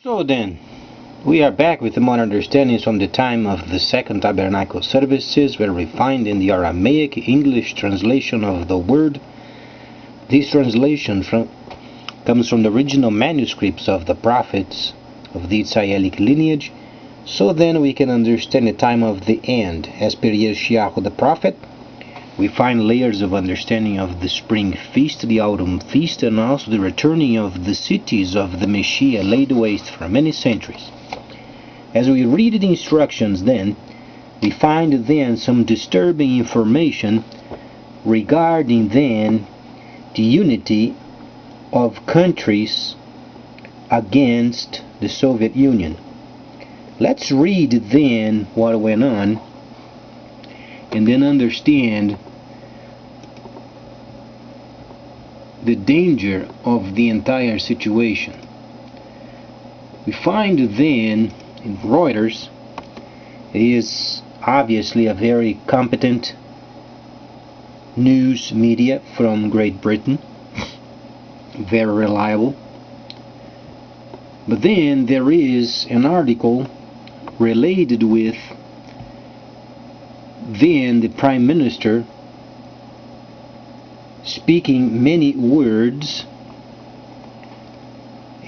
So then, we are back with more understandings from the time of the Second Tabernacle services, where we find in the Aramaic English translation of the word. This translation comes from the original manuscripts of the prophets of the Israelic lineage. So then we can understand the time of the end. As per Yeshayahu the prophet, we find layers of understanding of the spring feast, the autumn feast, and also the returning of the cities of the Messiah laid waste for many centuries. As we read the instructions then, we find then some disturbing information regarding then the unity of countries against the Soviet Union. Let's read then what went on and then understand the danger of the entire situation. We find then in Reuters, it is obviously a very competent news media from Great Britain, very reliable. But then there is an article related with then the Prime Minister speaking many words,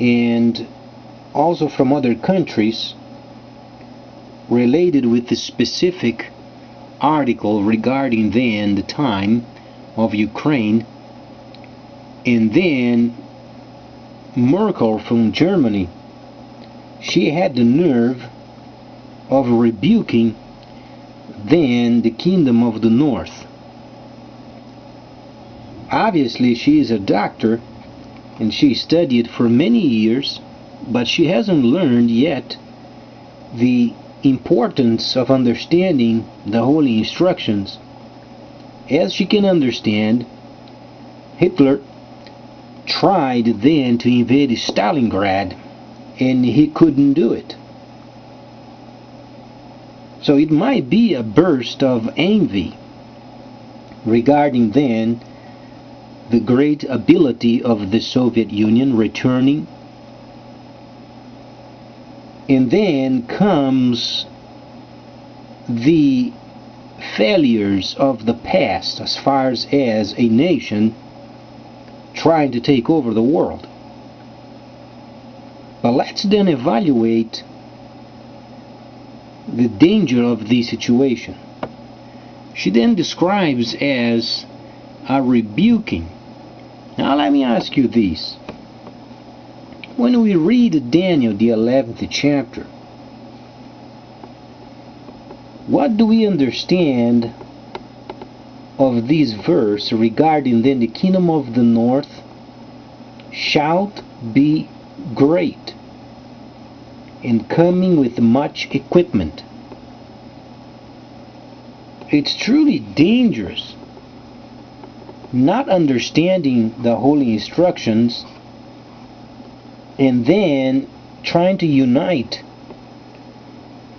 and also from other countries related with the specific article regarding then the time of Ukraine. And then Merkel from Germany, she had the nerve of rebuking then the Kingdom of the North. Obviously she is a doctor and she studied for many years, but she hasn't learned yet the importance of understanding the holy instructions. As she can understand, Hitler tried then to invade Stalingrad and he couldn't do it. So it might be a burst of envy regarding then the great ability of the Soviet Union returning. And then comes the failures of the past as far as a nation trying to take over the world. But let's then evaluate the danger of the situation. She then describes as a rebuking. Now let me ask you this. When we read Daniel, the 11th chapter, what do we understand of this verse regarding then the kingdom of the north shall be great and coming with much equipment? It's truly dangerous not understanding the holy instructions and then trying to unite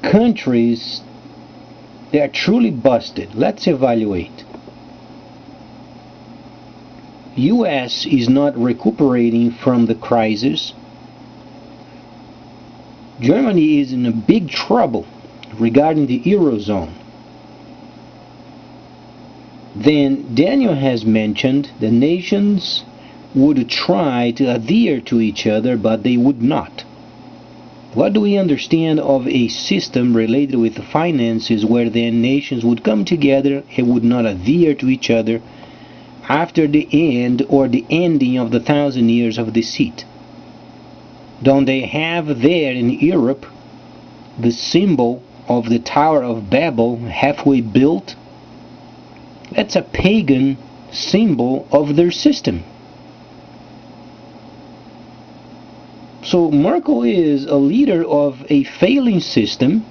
countries that are truly busted. Let's evaluate. US is not recuperating from the crisis. Germany is in a big trouble regarding the Eurozone. Then Daniel has mentioned the nations would try to adhere to each other, but they would not. What do we understand of a system related with the finances where then nations would come together and would not adhere to each other after the end or the ending of the 1,000 years of deceit? Don't they have there in Europe the symbol of the Tower of Babel halfway built? That's a pagan symbol of their system. So Merkel is a leader of a failing system.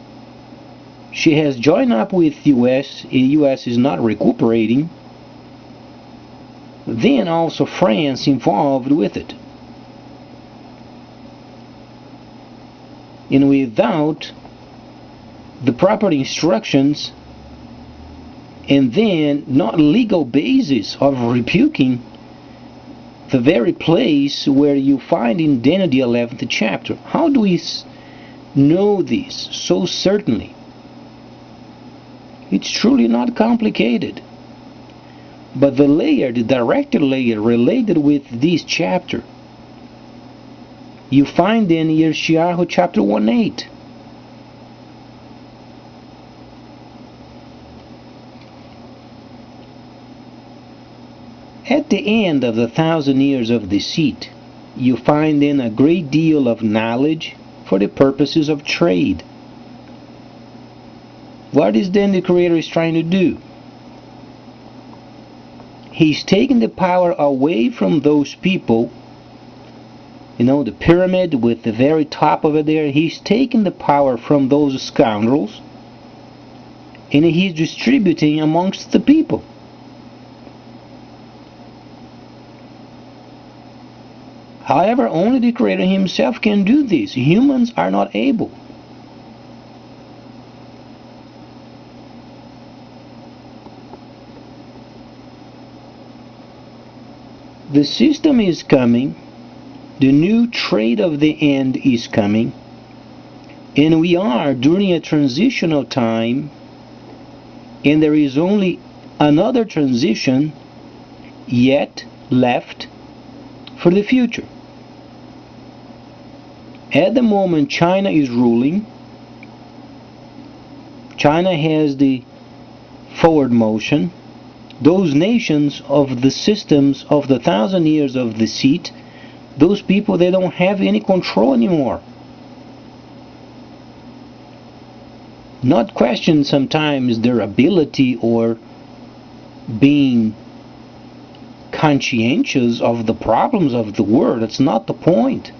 She has joined up with US. US is not recuperating. Then also France involved with it. And without the proper instructions and then not legal basis of rebuking, the very place where you find in Daniel the 11th chapter. How do we know this so certainly? It's truly not complicated. But the layer, the directed layer related with this chapter, you find in Yeshayahu chapter 1:8. At the end of the 1,000 years of deceit, you find in a great deal of knowledge for the purposes of trade. What is then the Creator is trying to do? He's taking the power away from those people. The pyramid with the very top over there. He's taking the power from those scoundrels, and he's distributing amongst the people. However, only the Creator himself can do this. Humans are not able. The system is coming. The new trade of the end is coming. And we are during a transitional time. And there is only another transition yet left for the future. At the moment, China is ruling. China has the forward motion. Those nations of the systems of the 1,000 years of deceit, those people, they don't have any control anymore. Not question sometimes their ability or being conscientious of the problems of the world. That's not the point.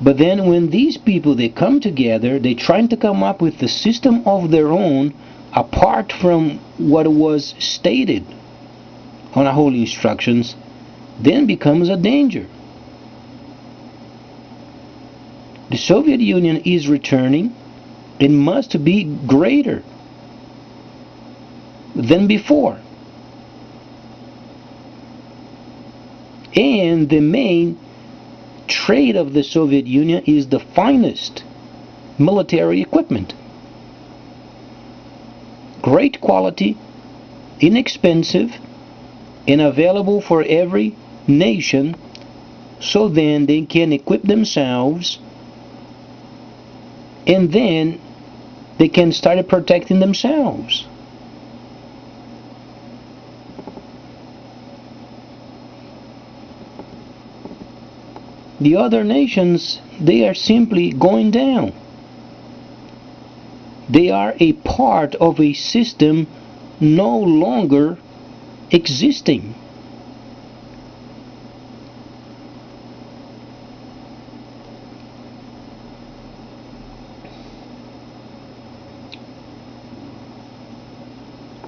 But then when these people, they come together, they trying to come up with a system of their own apart from what was stated on our holy instructions, then becomes a danger. The Soviet Union is returning and must be greater than before. And the main trade of the Soviet Union is the finest military equipment. Great quality, inexpensive, and available for every nation, so then they can equip themselves and then they can start protecting themselves. The other nations, they are simply going down. They are a part of a system no longer existing.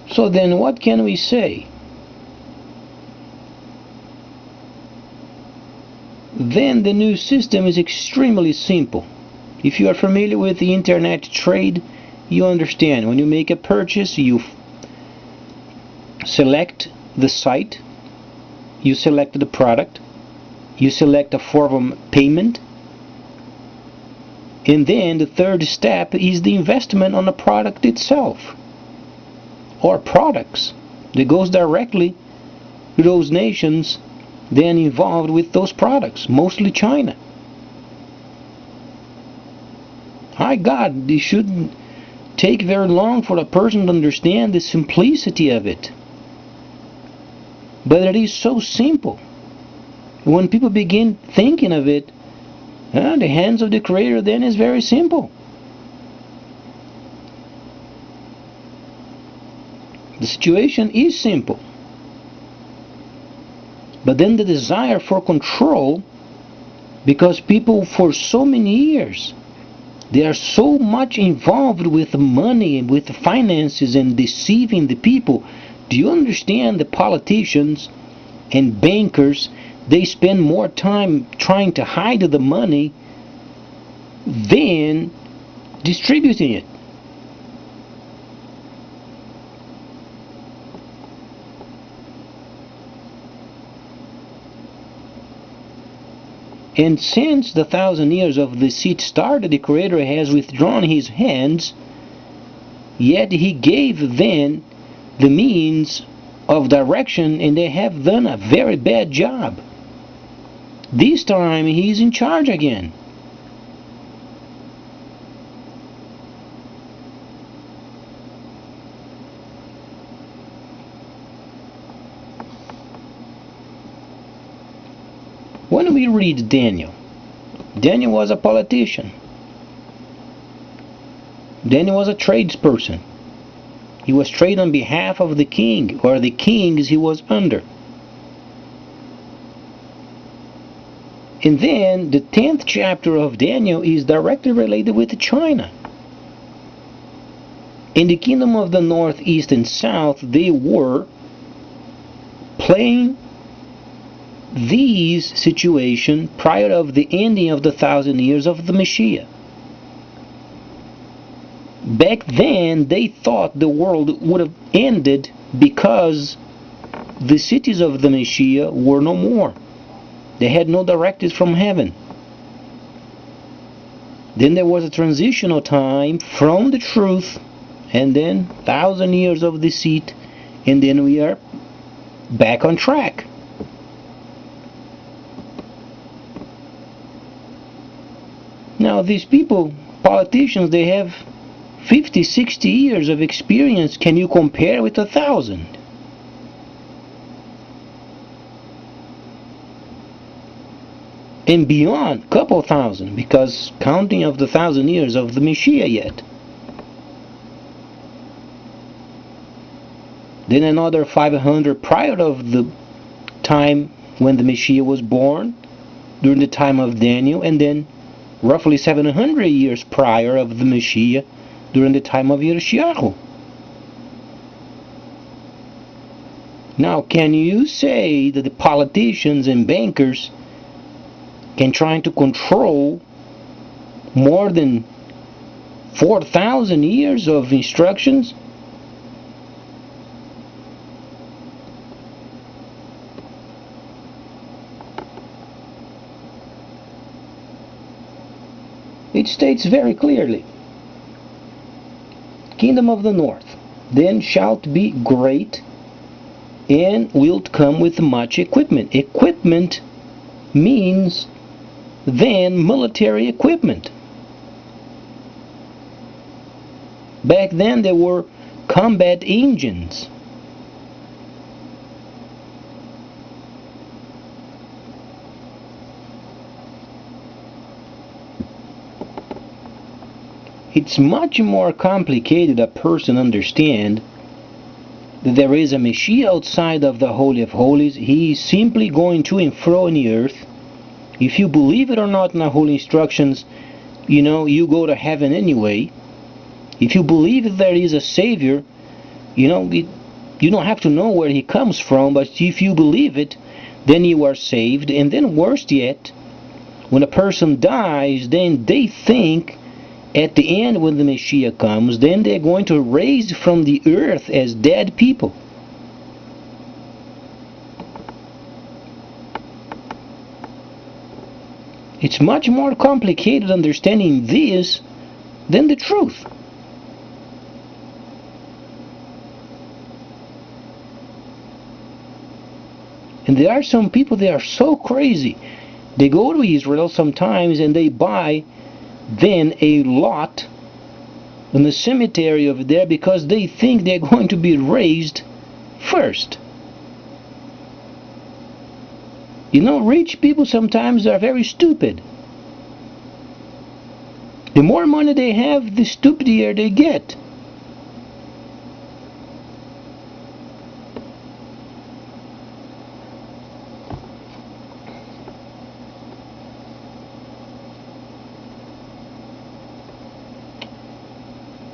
So then what can we say? Then the new system is extremely simple. If you are familiar with the internet trade, you understand. When you make a purchase, you select the site, you select the product, you select a form of payment, and then the third step is the investment on the product itself, or products that goes directly to those nations then involved with those products, mostly China. My God, it shouldn't take very long for a person to understand the simplicity of it. But it is so simple. When people begin thinking of it, the hands of the Creator then is very simple. The situation is simple. But then the desire for control, because people for so many years, they are so much involved with money and with finances and deceiving the people. Do you understand the politicians and bankers, they spend more time trying to hide the money than distributing it? And since the 1,000 years of deceit started, the Creator has withdrawn his hands, yet he gave then the means of direction, and they have done a very bad job. This time he's in charge again. When we read Daniel, Daniel was a politician. Daniel was a tradesperson. He was trading on behalf of the king, or the kings he was under. And then the 10th chapter of Daniel is directly related with China. In the kingdom of the north, east, and south, they were playing these situations prior of the ending of the 1,000 years of the Messiah. Back then, they thought the world would have ended because the cities of the Messiah were no more. They had no directives from heaven. Then there was a transitional time from the truth, and then 1,000 years of deceit, and then we are back on track. Now these people, politicians, they have 50, 60 years of experience. Can you compare with 1,000? And beyond, couple thousand, because counting of the 1,000 years of the Messiah yet. Then another 500 prior of the time when the Messiah was born, during the time of Daniel, and then roughly 700 years prior of the Messiah, during the time of Yeshayahu. Now, can you say that the politicians and bankers can try to control more than 4,000 years of instructions? It states very clearly, Kingdom of the North, then shalt be great, and wilt come with much equipment. Equipment means then military equipment. Back then there were combat engines. It's much more complicated a person understand that there is a Messiah outside of the Holy of Holies. He is simply going to and fro in the earth. If you believe it or not in the holy instructions, you go to heaven anyway. If you believe that there is a Savior, you don't have to know where he comes from, but if you believe it, then you are saved. And then worse yet, when a person dies, then they think at the end when the Messiah comes, then they're going to raise from the earth as dead people. It's much more complicated understanding this than the truth. And there are some people, they are so crazy. They go to Israel sometimes and they buy then a lot in the cemetery over there because they think they're going to be raised first. Rich people sometimes are very stupid. The more money they have, the stupider they get.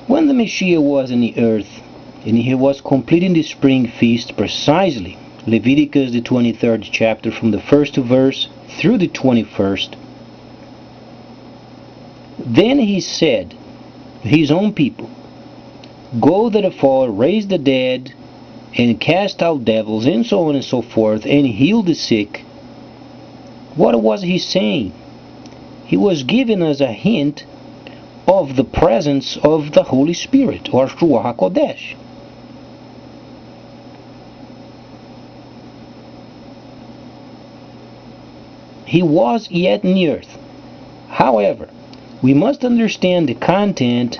When the Messiah was in the earth, and he was completing the spring feast precisely, Leviticus the 23rd chapter from the 1st verse through the 21st, then he said to his own people, Go therefore, raise the dead, and cast out devils, and so on and so forth, and heal the sick, What was he saying? He was giving us a hint of the presence of the Holy Spirit, or Ruach HaKodesh. He was yet in the earth. However, we must understand the content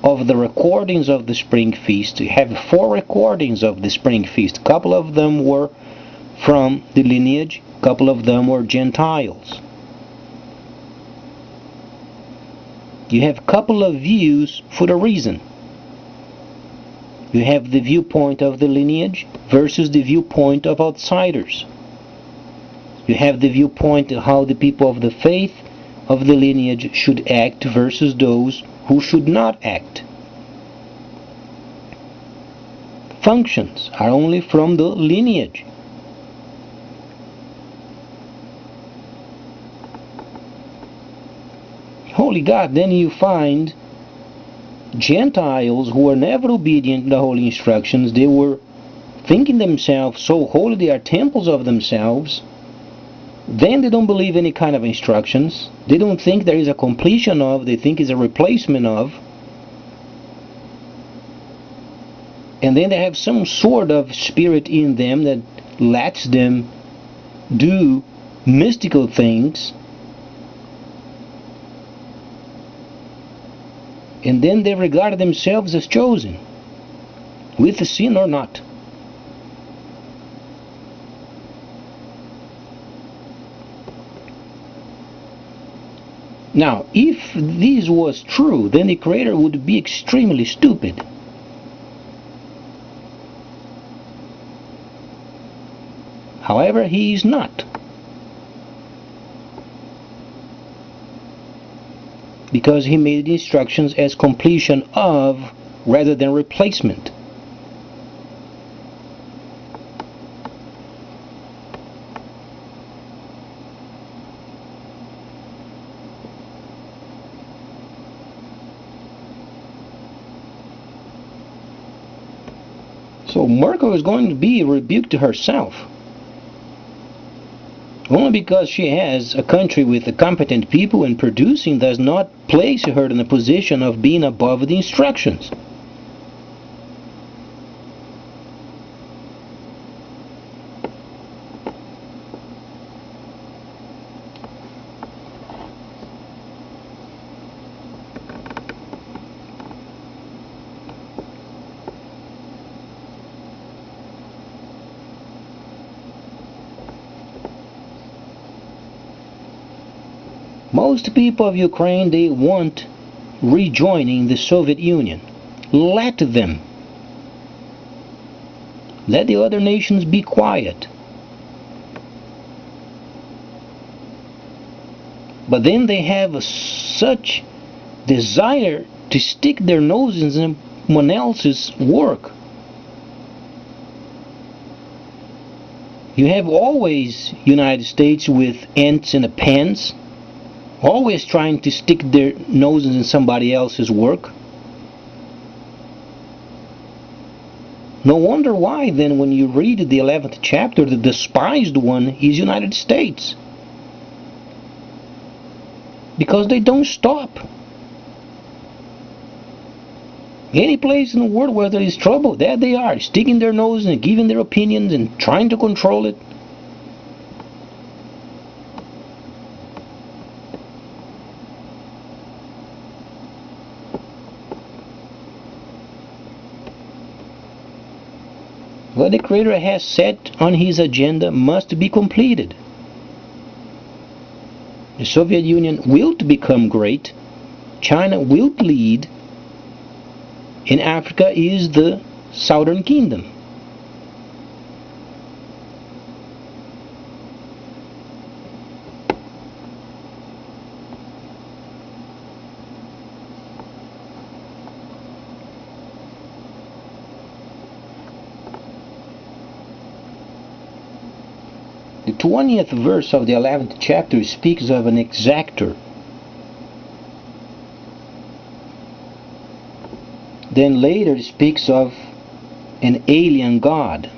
of the recordings of the Spring Feast. We have 4 recordings of the Spring Feast. A couple of them were from the lineage, a couple of them were Gentiles. You have a couple of views for a reason. You have the viewpoint of the lineage versus the viewpoint of outsiders. You have the viewpoint of how the people of the faith of the lineage should act versus those who should not act. Functions are only from the lineage. Holy God, then you find Gentiles who were never obedient to the holy instructions. They were thinking themselves so holy, they are temples of themselves. Then they don't believe any kind of instructions. They don't think there is a completion of, they think it's a replacement of. And then they have some sort of spirit in them that lets them do mystical things. And then they regard themselves as chosen, with the sin or not. Now, if this was true, then the Creator would be extremely stupid. However, he is not. Because he made the instructions as completion of rather than replacement. So Merkel is going to be rebuked to herself. Only because she has a country with competent people, and producing does not place her in a position of being above the instructions. Most people of Ukraine, they want rejoining the Soviet Union. Let them. Let the other nations be quiet. But then they have such desire to stick their noses in someone else's work. You have always United States with ants in a pants, always trying to stick their noses in somebody else's work. No wonder why then when you read the 11th chapter, the despised one is United States. Because they don't stop. Any place in the world where there is trouble, there they are, sticking their nose and giving their opinions and trying to control it. What the Creator has set on His agenda must be completed. The Soviet Union will become great, China will lead, and Africa is the Southern Kingdom. The 20th verse of the 11th chapter speaks of an exactor. Then later it speaks of an alien god.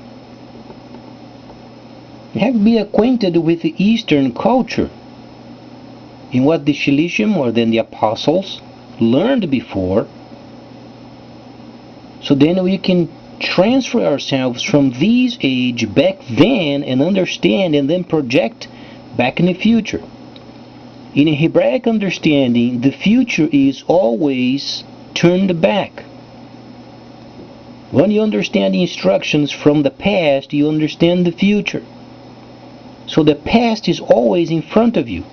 You have to be acquainted with the Eastern culture in what the Shilishim, or then the apostles, learned before, so then we can transfer ourselves from this age back then and understand and then project back in the future. In a Hebraic understanding, the future is always turned back. When you understand the instructions from the past, you understand the future. So the past is always in front of you.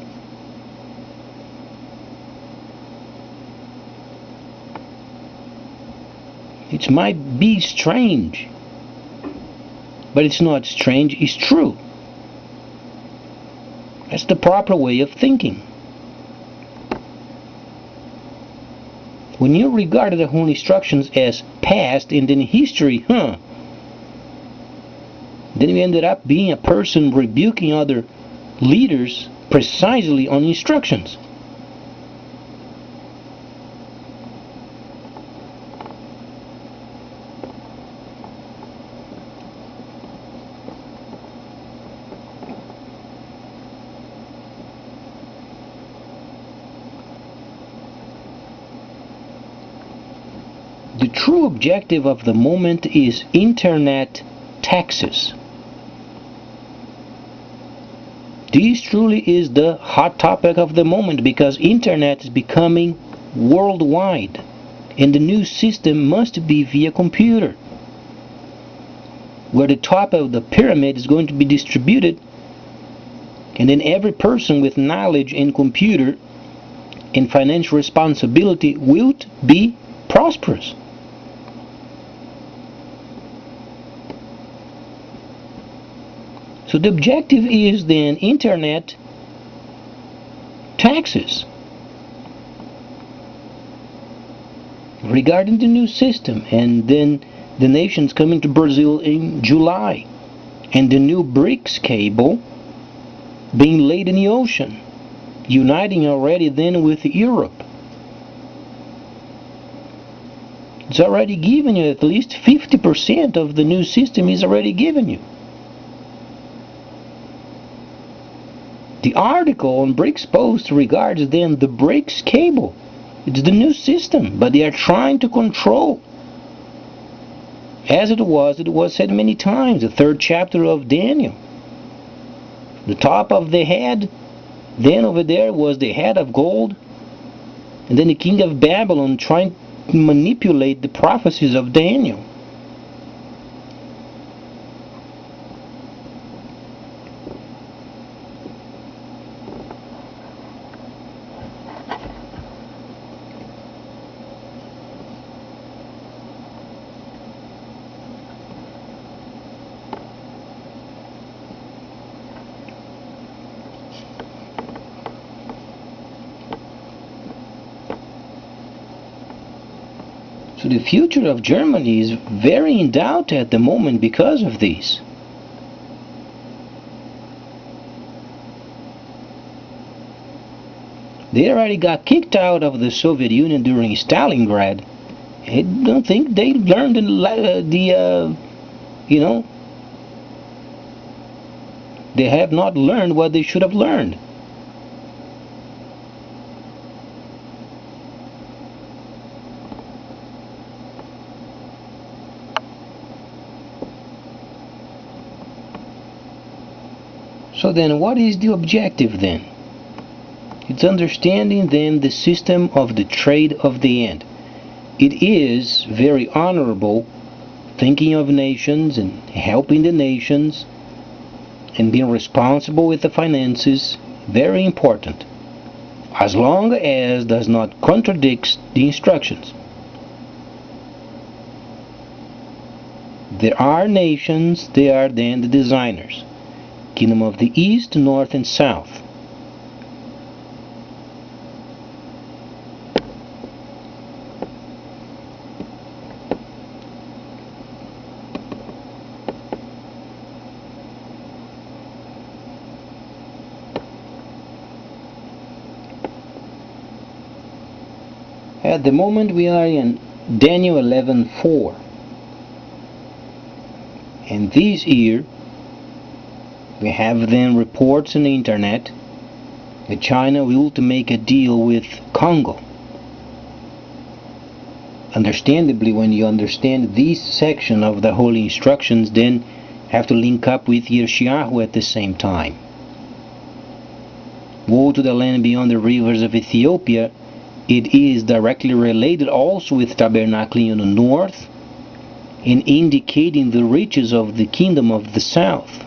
It might be strange, but it's not strange, it's true. That's the proper way of thinking. When you regard the whole instructions as past and then history, then you ended up being a person rebuking other leaders precisely on instructions. The true objective of the moment is internet taxes. This truly is the hot topic of the moment, because internet is becoming worldwide and the new system must be via computer, where the top of the pyramid is going to be distributed, and then every person with knowledge in computer and financial responsibility will be prosperous. So the objective is then internet taxes. Regarding the new system, and then the nations coming to Brazil in July, and the new BRICS cable being laid in the ocean, uniting already then with Europe. It's already given you at least 50% of the new system is already given you. The article on BRICS Post regards then the BRICS cable. It's the new system, but they are trying to control. As it was said many times, the 3rd chapter of Daniel. The top of the head, then over there was the head of gold, and then the king of Babylon trying to manipulate the prophecies of Daniel. So the future of Germany is very in doubt at the moment because of this. They already got kicked out of the Soviet Union during Stalingrad. I don't think they learned they have not learned what they should have learned. So then what is the objective then? It's understanding then the system of the trade of the end. It is very honorable thinking of nations and helping the nations and being responsible with the finances, very important, as long as does not contradict the instructions. There are nations, they are then the designers. Kingdom of the East, North and South. At the moment we are in Daniel 11:4, and this year We have then reports on the internet that China will to make a deal with Congo. Understandably, when you understand this section of the Holy Instructions, then have to link up with Yeshayahu at the same time. Woe to the land beyond the rivers of Ethiopia. It is directly related also with tabernacling in the north, in indicating the riches of the kingdom of the south.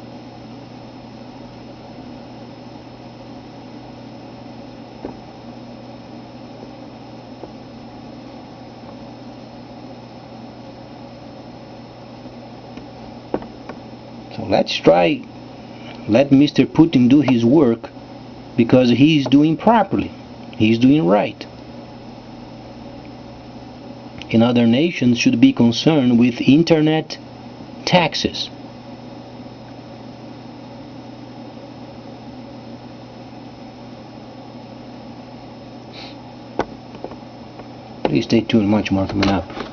So let's try, let Mr. Putin do his work, because he's doing properly, he's doing right. And other nations should be concerned with internet taxes. Please stay tuned, much more coming up.